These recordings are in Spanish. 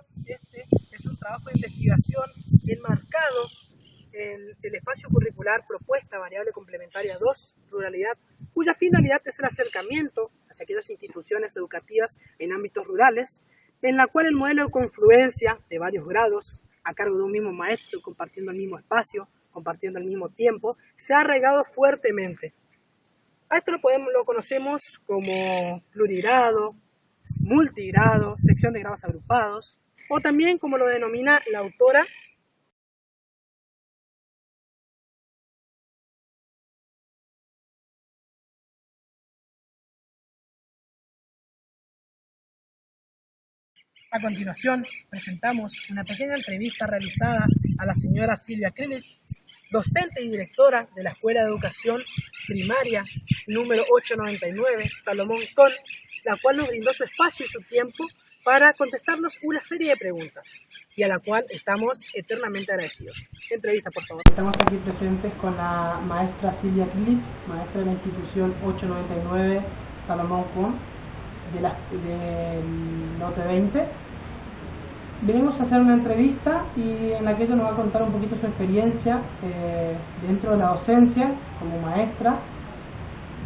Además, este es un trabajo de investigación enmarcado en el espacio curricular Propuesta Variable Complementaria 2, Ruralidad, cuya finalidad es el acercamiento hacia aquellas instituciones educativas en ámbitos rurales, en la cual el modelo de confluencia de varios grados, a cargo de un mismo maestro, compartiendo el mismo espacio, compartiendo el mismo tiempo, se ha arraigado fuertemente. A esto lo conocemos como plurigrado, multigrado, sección de grados agrupados, o también como lo denomina la autora, A continuación, presentamos una pequeña entrevista realizada a la señora Silvia Krilich, docente y directora de la Escuela de Educación Primaria número 899, Salomón Con, la cual nos brindó su espacio y su tiempo para contestarnos una serie de preguntas, y a la cual estamos eternamente agradecidos. Entrevista, por favor. Estamos aquí presentes con la maestra Silvia Krilich, maestra de la institución 899, Salomón Con, del lote 20. Venimos a hacer una entrevista y en la que ella nos va a contar un poquito su experiencia dentro de la docencia como maestra,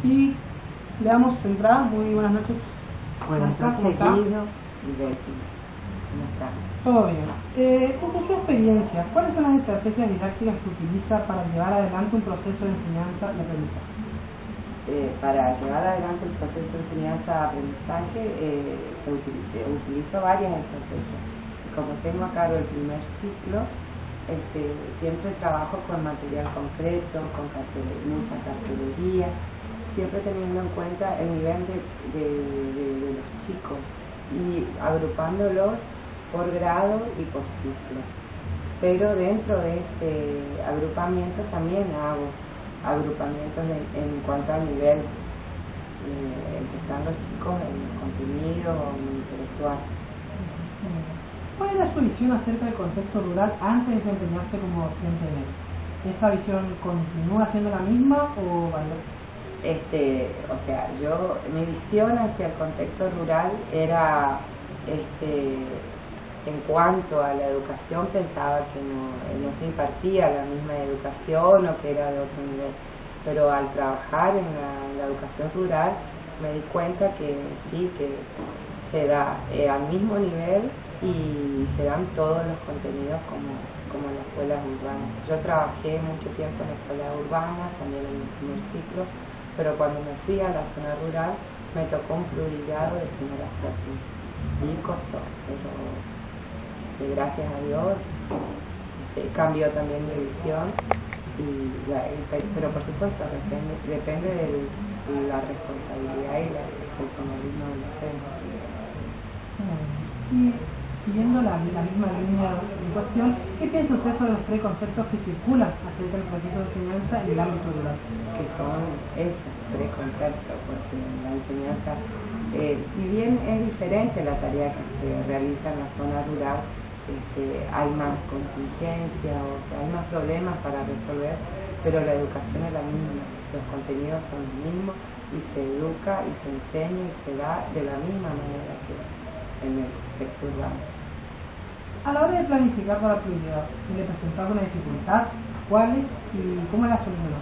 y le damos entrada. Muy buenas noches. Buenas noches, ¿Cómo está? Guido y Betty. ¿Cómo está? Todo bien. ¿Cómo su experiencia? ¿Cuáles son las estrategias didácticas que utiliza para llevar adelante un proceso de enseñanza y aprendizaje? Para llevar adelante el proceso de enseñanza-aprendizaje utilizo varias estrategias. Como tengo a cargo el primer ciclo, siempre trabajo con material concreto, con mucha cartelería, siempre teniendo en cuenta el nivel de los chicos y agrupándolos por grado y por ciclo. Pero dentro de este agrupamiento también hago agrupamientos en cuanto al nivel, empezando chicos en el contenido intelectual. ¿Cuál era su visión acerca del contexto rural antes de desempeñarse como docente en él? ¿Esa visión continúa siendo la misma o varió? Mi visión hacia el contexto rural era, en cuanto a la educación, pensaba que no se impartía la misma educación o que era de otro nivel, pero al trabajar en la educación rural me di cuenta que sí, que se da al mismo nivel y se dan todos los contenidos como en las escuelas urbanas. Yo trabajé mucho tiempo en escuelas urbanas, también en el primer ciclo, pero cuando me fui a la zona rural me tocó un plurigrado de primera a séptima y costó, pero gracias a Dios cambió también mi visión, pero por supuesto depende de la responsabilidad y el profesionalismo del docente. Y siguiendo la misma línea de cuestión, ¿qué piensa usted sobre los tres conceptos que circulan acerca del proceso de enseñanza en el ámbito rural? Que son esos tres conceptos, porque la enseñanza, si bien es diferente la tarea que se realiza en la zona rural, hay más contingencia, o sea, hay más problemas para resolver, pero la educación es la misma, los contenidos son los mismos y se educa y se enseña y se da de la misma manera que en el contexto urbano. A la hora de planificar para la prioridad, ¿se le presentó alguna dificultad? ¿Cuáles y cómo la solucionó?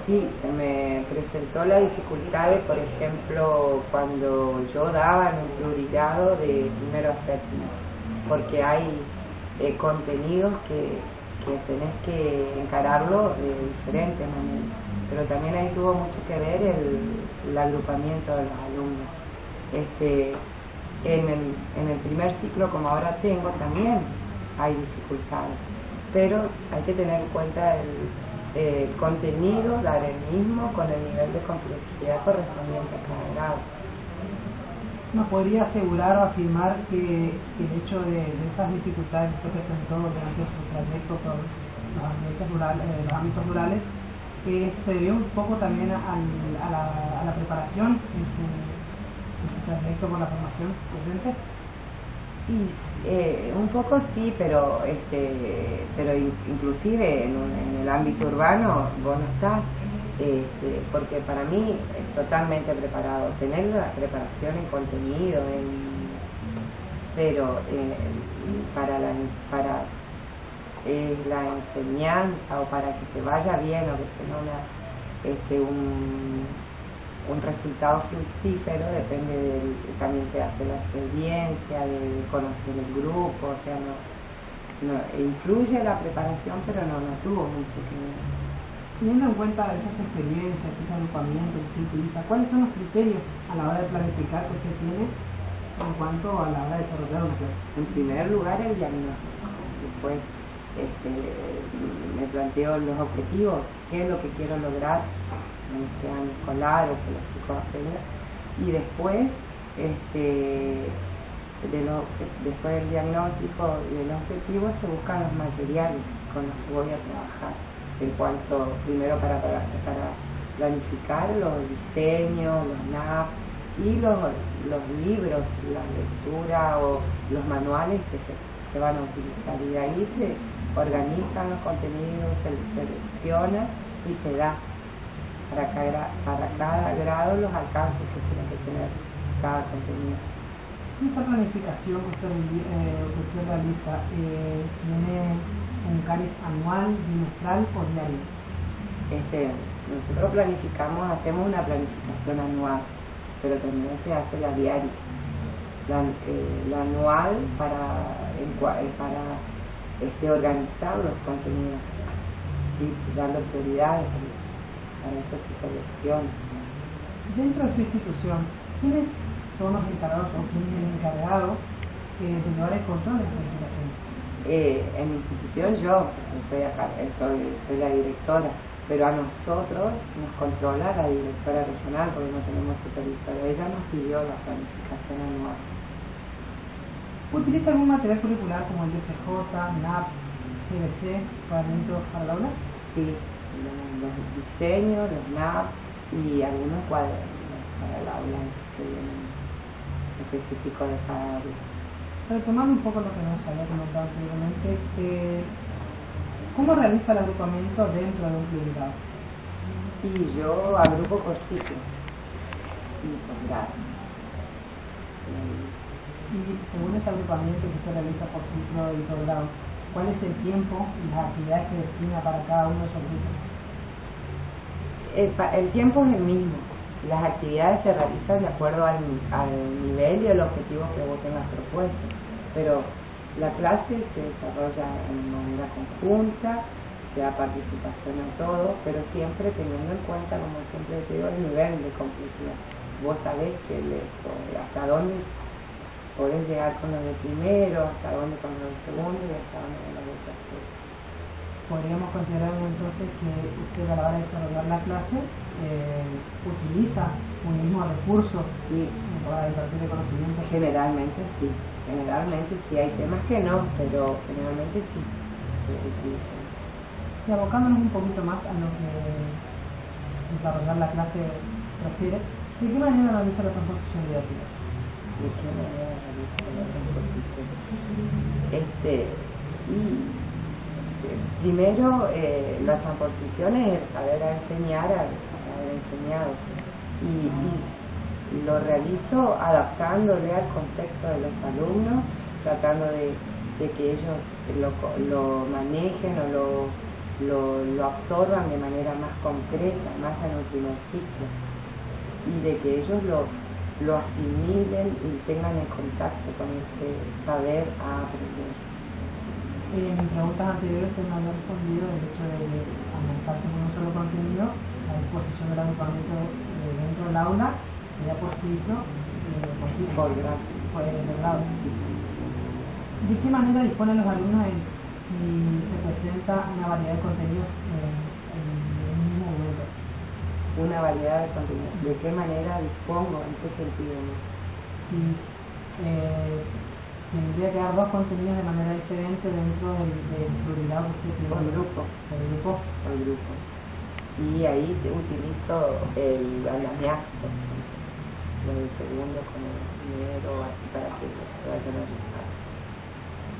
Sí, se me presentó la dificultad de, por ejemplo, cuando yo daba en un plurigrado de primero a séptimo, porque hay contenidos que tenés que encararlo de diferentes maneras, pero también ahí tuvo mucho que ver el agrupamiento de los alumnos. En el primer ciclo, como ahora tengo, también hay dificultades, pero hay que tener en cuenta el contenido, dar el mismo con el nivel de complejidad correspondiente a cada grado. ¿Nos podría asegurar o afirmar que el hecho de esas dificultades que presentó durante su trayecto por los ámbitos rurales se debió un poco también a la preparación en su trayecto por la formación docente? Sí, un poco sí, pero inclusive en el ámbito urbano vos no estás, porque para mí es totalmente preparado. Tener la preparación en contenido, pero para la enseñanza o para que se vaya bien o que tenga un resultado fructífero depende también se hace la experiencia de conocer el grupo, o sea, no influye la preparación, pero no tuvo mucho que ver. Teniendo en cuenta esas experiencias, ese agrupamiento que se utiliza, ¿cuáles son los criterios a la hora de planificar que se tiene en cuanto a la hora de desarrollar una clase? En primer lugar, el diagnóstico. Después me planteo los objetivos, qué es lo que quiero lograr en este año escolar o que los chicos aprendan. Y después, después del diagnóstico y del objetivo, se buscan los materiales con los que voy a trabajar. En cuanto, primero para planificar los diseños, los NAP y los libros, la lectura o los manuales que se van a utilizar. Y de ahí se organizan los contenidos, se selecciona y se da para cada grado los alcances que tiene que tener cada contenido. Esta planificación que usted realiza tiene un CARES anual, bimestral o diario. Nosotros hacemos una planificación anual, pero también se hace la diaria. La anual para organizar los contenidos y darle prioridades para eso se selecciona. Dentro de su institución, ¿quiénes son los encargados o quién es el encargado de llevar el control de esta institución? En mi institución yo soy la directora, pero a nosotros nos controla la directora regional porque no tenemos supervisora. Ella nos pidió la planificación anual. ¿Utiliza algún material curricular como el DCJ, NAP, CBC, cuadernitos para el aula? Sí, los diseños, los NAP y algunos cuadernos para el aula específico de cada área. Retomando un poco lo que nos había comentado anteriormente, ¿cómo realiza el agrupamiento dentro de un prioridad? Sí, yo agrupo por ciclo y por grado. Y según ese agrupamiento que se realiza por ciclo y por grado, ¿cuál es el tiempo y las actividades que destina para cada uno de esos grupos? El tiempo es el mismo. Las actividades se realizan de acuerdo al nivel y el objetivo que vos tengas propuesto, pero la clase se desarrolla de manera conjunta, se da participación a todos, pero siempre teniendo en cuenta, como siempre te digo, el nivel de complejidad. Vos sabés que hasta dónde podés llegar con los de primero, hasta dónde con los de segundo y hasta dónde con los de tercero. Podríamos considerar entonces que usted a la hora de desarrollar la clase utiliza un mismo recurso para impartir el conocimiento. Generalmente sí, hay temas que no, pero generalmente sí. Y abocándonos un poquito más a lo que desarrollar la clase refiere, ¿de qué manera realiza la transposición didáctica? ¿De qué manera realiza la transposición? Primero, la transposición es saber enseñar a haber enseñado y lo realizo adaptándole al contexto de los alumnos, tratando de que ellos lo manejen o lo absorban de manera más concreta, más en el primer ciclo, y de que ellos lo asimilen y tengan el contacto con ese saber a aprender. En mis preguntas anteriores se me había respondido el hecho de aumentarse con un solo contenido, la disposición del agrupamiento dentro del aula, ya por ciclo, por grado. ¿De qué manera disponen los alumnos si se presenta una variedad de contenidos en el mismo momento? Una variedad de contenidos. ¿De qué manera dispongo? ¿En qué sentido? Tendría que dar dos contenidos de manera diferente dentro del prioridad que usted tiene. Por grupo. Y ahí utilizo el andamiaje, lo del segundo con el primero, así para que vayan a resultar.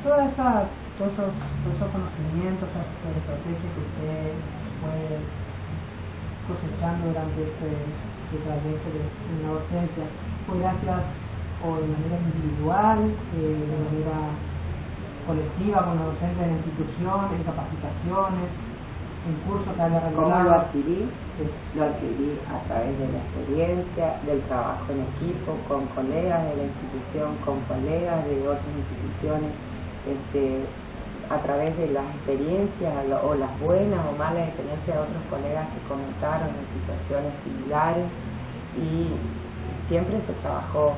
Todos esos conocimientos, esas estrategias que usted fue cosechando durante este trayecto de la docencia, fue gracias o de manera individual, de manera colectiva con los docentes de la institución, en capacitaciones, en cursos que haya realizado? ¿Cómo lo adquirí? Sí. Lo adquirí a través de la experiencia, del trabajo en equipo, con colegas de la institución, con colegas de otras instituciones, a través de las experiencias o las buenas o malas experiencias de otros colegas que comentaron en situaciones similares, y siempre se trabajó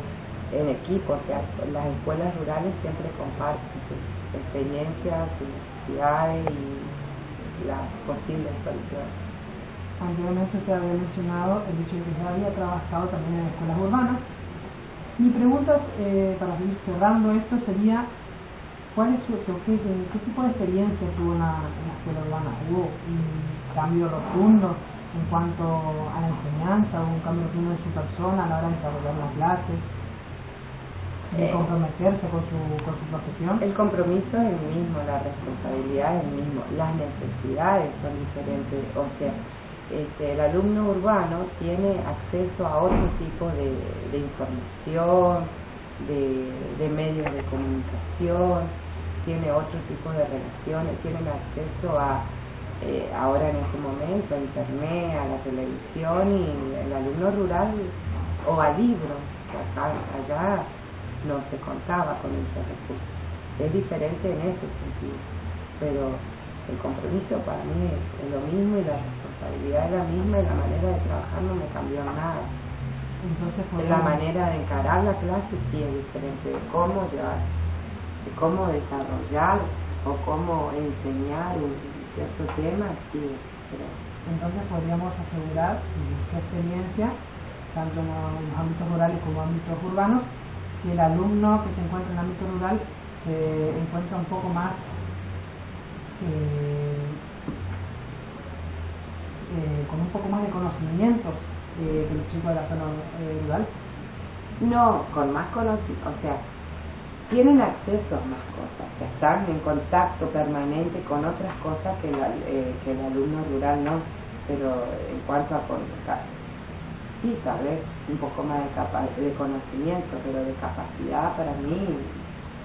en equipo. O sea, las escuelas rurales siempre comparten sus experiencias, sus necesidades y las posibles soluciones. Anteriormente se había mencionado el hecho de que se había trabajado también en escuelas urbanas. Mi pregunta, para seguir cerrando esto, sería: ¿qué tipo de experiencia tuvo en la escuela urbana? ¿Hubo un cambio rotundo en cuanto a la enseñanza? ¿Hubo un cambio rotundo en su persona a la hora de desarrollar las clases? ¿De comprometerse con su profesión? El compromiso es el mismo, la responsabilidad es el mismo, las necesidades son diferentes. O sea, el alumno urbano tiene acceso a otro tipo de información, de medios de comunicación, tiene otro tipo de relaciones, tienen acceso a, ahora en este momento, a internet, a la televisión, y el alumno rural, o a libros, que allá no se contaba con esos recursos. Es diferente en ese sentido, pero el compromiso para mí es lo mismo, y la responsabilidad es la misma, y la manera de trabajar no me cambió nada. Entonces, la manera de encarar la clase sí es diferente, de cómo llevar, de cómo desarrollar o cómo enseñar un cierto tema, sí es diferente. Entonces podríamos asegurar, en nuestra experiencia, tanto en los ámbitos rurales como ámbitos urbanos, que el alumno que se encuentra en el ámbito rural se encuentra un poco más con un poco más de conocimientos que los chicos de la zona rural. No, con más conocimiento, o sea, tienen acceso a más cosas, o sea, están en contacto permanente con otras cosas que el alumno rural no, pero en cuanto a comunicar, sí, tal vez un poco más de conocimiento, pero de capacidad para mí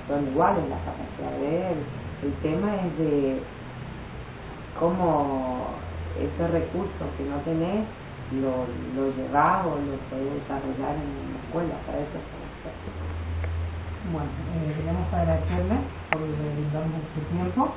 son iguales las capacidades de él. El tema es de cómo esos recursos que no tenés lo llevas o lo podés desarrollar en la escuela. Para eso es. Bueno, queríamos agradecerle por brindarnos este tiempo